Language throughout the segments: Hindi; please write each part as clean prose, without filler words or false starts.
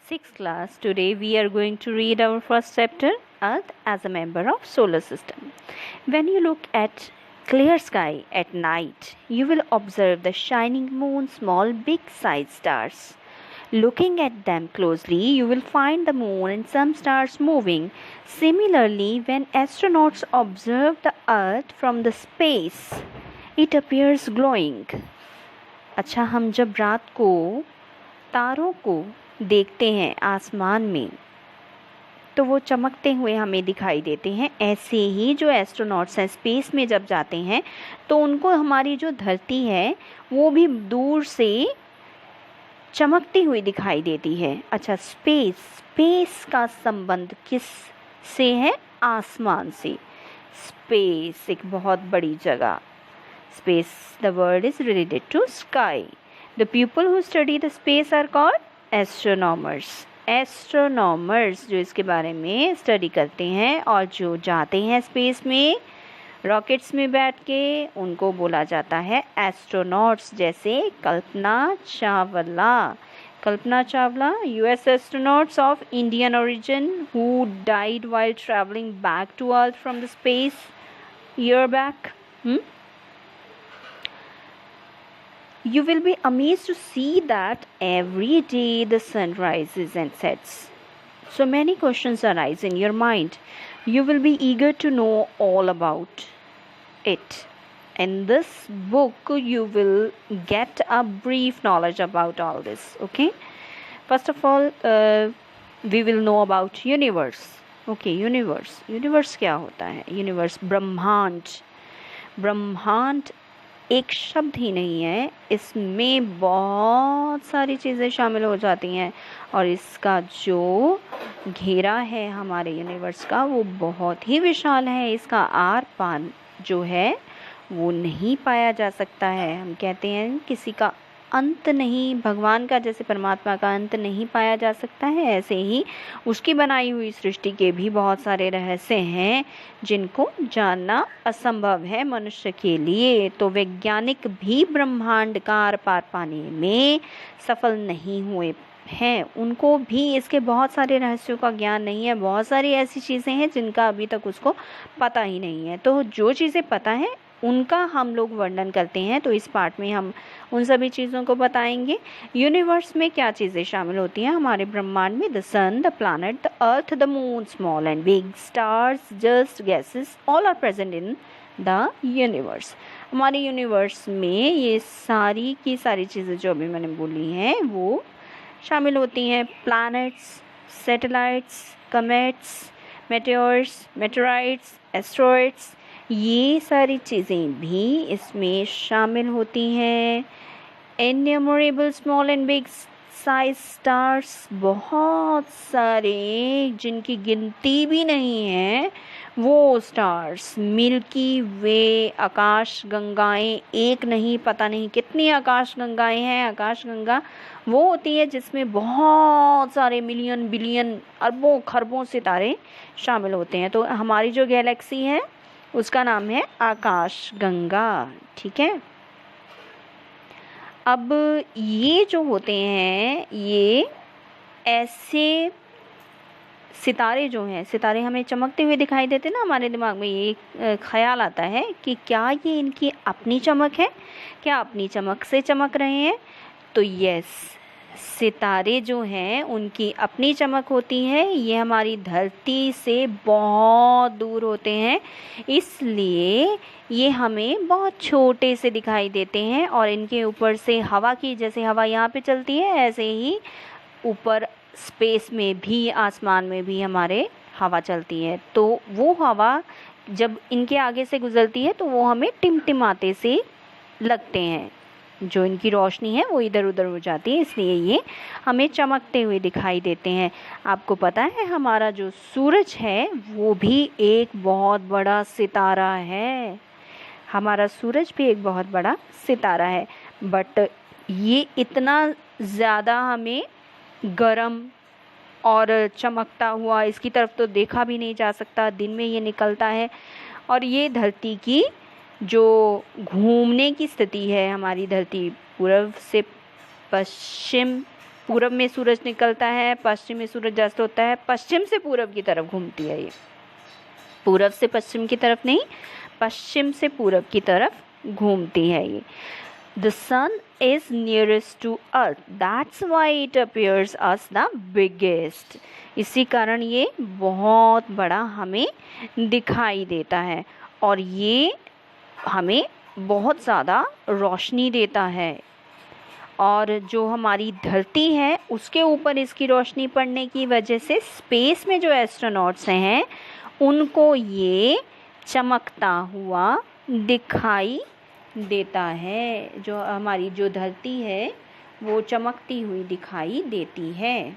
Sixth class, today we are going to read our first chapter, Earth as a member of solar system. When you look at clear sky at night, you will observe the shining moon, small big sized stars. Looking at them closely, you will find the moon and some stars moving. Similarly, when astronauts observe the Earth from the space, it appears glowing. अच्छा, हम जब रात को तारों को देखते हैं आसमान में तो वो चमकते हुए हमें दिखाई देते हैं। ऐसे ही जो एस्ट्रोनॉट्स हैं स्पेस में जब जाते हैं तो उनको हमारी जो धरती है वो भी दूर से चमकती हुई दिखाई देती है। अच्छा, स्पेस का संबंध किस से है? आसमान से। स्पेस एक बहुत बड़ी जगह। Space, the word is related to sky. The people who study the space are called astronomers. Astronomers जो इसके बारे में स्टडी करते हैं और जो जाते हैं स्पेस में रॉकेट्स में बैठ के, उनको बोला जाता है एस्ट्रोनॉट्स। जैसे Kalpana Chawla US astronauts of Indian origin who died while traveling back to Earth from the space year back. You will be amazed to see that every day the sun rises and sets. So many questions arise in your mind. You will be eager to know all about it. In this book, you will get a brief knowledge about all this. Okay? First of all, we will know about universe. Okay, universe. Universe क्या होता है? Universe, ब्रह्मांड एक शब्द ही नहीं है, इसमें बहुत सारी चीज़ें शामिल हो जाती हैं और इसका जो घेरा है हमारे यूनिवर्स का वो बहुत ही विशाल है। इसका आर पार जो है वो नहीं पाया जा सकता है। हम कहते हैं किसी का अंत नहीं, भगवान का जैसे परमात्मा का अंत नहीं पाया जा सकता है, ऐसे ही उसकी बनाई हुई सृष्टि के भी बहुत सारे रहस्य हैं जिनको जानना असंभव है मनुष्य के लिए। तो वैज्ञानिक भी ब्रह्मांड का आर पार पाने में सफल नहीं हुए हैं, उनको भी इसके बहुत सारे रहस्यों का ज्ञान नहीं है। बहुत सारी ऐसी चीज़ें हैं जिनका अभी तक उसको पता ही नहीं है। तो जो चीज़ें पता है उनका हम लोग वर्णन करते हैं। तो इस पार्ट में हम उन सभी चीज़ों को बताएंगे। यूनिवर्स में क्या चीज़ें शामिल होती हैं हमारे ब्रह्मांड में? The sun, the planet, the earth, the moon, small and big stars, just gases, all are present in the universe. हमारे यूनिवर्स में ये सारी की सारी चीज़ें जो अभी मैंने बोली हैं वो शामिल होती हैं। प्लैनेट्स, सैटेलाइट्स, कमेट्स, मेटेओर्स, मेटेराइट्स, एस्ट्रॉइड्स, ये सारी चीज़ें भी इसमें शामिल होती हैं। Innumerable small and big size stars, बहुत सारे जिनकी गिनती भी नहीं है वो स्टार्स। मिल्की वे, आकाश गंगाएं, एक नहीं पता नहीं कितनी आकाश गंगाएं हैं। आकाश गंगा वो होती है जिसमें बहुत सारे मिलियन बिलियन अरबों खरबों सितारे शामिल होते हैं। तो हमारी जो गैलेक्सी है उसका नाम है आकाश गंगा। ठीक है, अब ये जो होते हैं ये ऐसे सितारे जो हैं, सितारे हमें चमकते हुए दिखाई देते हैं ना, हमारे दिमाग में ये ख्याल आता है कि क्या ये इनकी अपनी चमक है, क्या अपनी चमक से चमक रहे हैं? तो यस, सितारे जो हैं उनकी अपनी चमक होती है। ये हमारी धरती से बहुत दूर होते हैं, इसलिए ये हमें बहुत छोटे से दिखाई देते हैं और इनके ऊपर से हवा की, जैसे हवा यहाँ पे चलती है ऐसे ही ऊपर स्पेस में भी, आसमान में भी हमारे हवा चलती है। तो वो हवा जब इनके आगे से गुजरती है तो वो हमें टिमटिमाते से लगते हैं, जो इनकी रोशनी है वो इधर उधर हो जाती है, इसलिए ये हमें चमकते हुए दिखाई देते हैं। आपको पता है हमारा जो सूरज है वो भी एक बहुत बड़ा सितारा है। हमारा सूरज भी एक बहुत बड़ा सितारा है, बट ये इतना ज़्यादा हमें गरम और चमकता हुआ इसकी तरफ तो देखा भी नहीं जा सकता। दिन में ये निकलता है और ये धरती की जो घूमने की स्थिति है, हमारी धरती पूर्व से पश्चिम पूरब में सूरज निकलता है, पश्चिम में सूरज अस्त होता है, पश्चिम से पूरब की तरफ घूमती है ये, पूरब से पश्चिम की तरफ नहीं, पश्चिम से पूरब की तरफ घूमती है ये। The sun is nearest to earth, that's why it appears as the biggest. इसी कारण ये बहुत बड़ा हमें दिखाई देता है और ये हमें बहुत ज़्यादा रोशनी देता है। और जो हमारी धरती है उसके ऊपर इसकी रोशनी पड़ने की वजह से स्पेस में जो एस्ट्रोनॉट्स हैं उनको ये चमकता हुआ दिखाई देता है। जो हमारी जो धरती है वो चमकती हुई दिखाई देती है।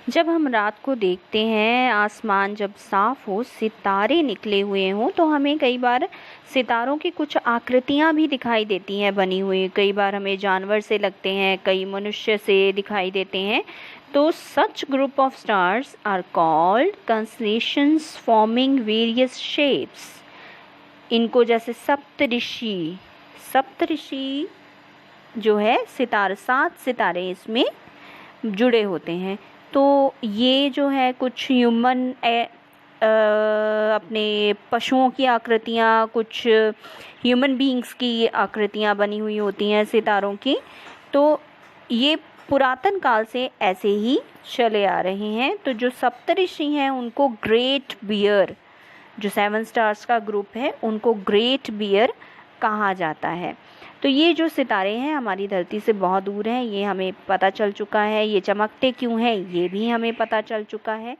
जब हम रात को देखते हैं, आसमान जब साफ हो, सितारे निकले हुए हों, तो हमें कई बार सितारों की कुछ आकृतियाँ भी दिखाई देती हैं बनी हुई। कई बार हमें जानवर से लगते हैं, कई मनुष्य से दिखाई देते हैं। तो such group of stars are called constellations forming various shapes. इनको जैसे सप्तऋषि जो है सितारे, 7 सितारे इसमें जुड़े होते हैं। तो ये जो है कुछ ह्यूमन अपने पशुओं की आकृतियाँ, कुछ ह्यूमन बीइंग्स की आकृतियाँ बनी हुई होती हैं सितारों की। तो ये पुरातन काल से ऐसे ही चले आ रहे हैं। तो जो सप्तऋषि हैं उनको ग्रेट बियर, जो 7 स्टार्स का ग्रुप है उनको ग्रेट बियर कहा जाता है। तो ये जो सितारे हैं हमारी धरती से बहुत दूर हैं, ये हमें पता चल चुका है। ये चमकते क्यों हैं ये भी हमें पता चल चुका है।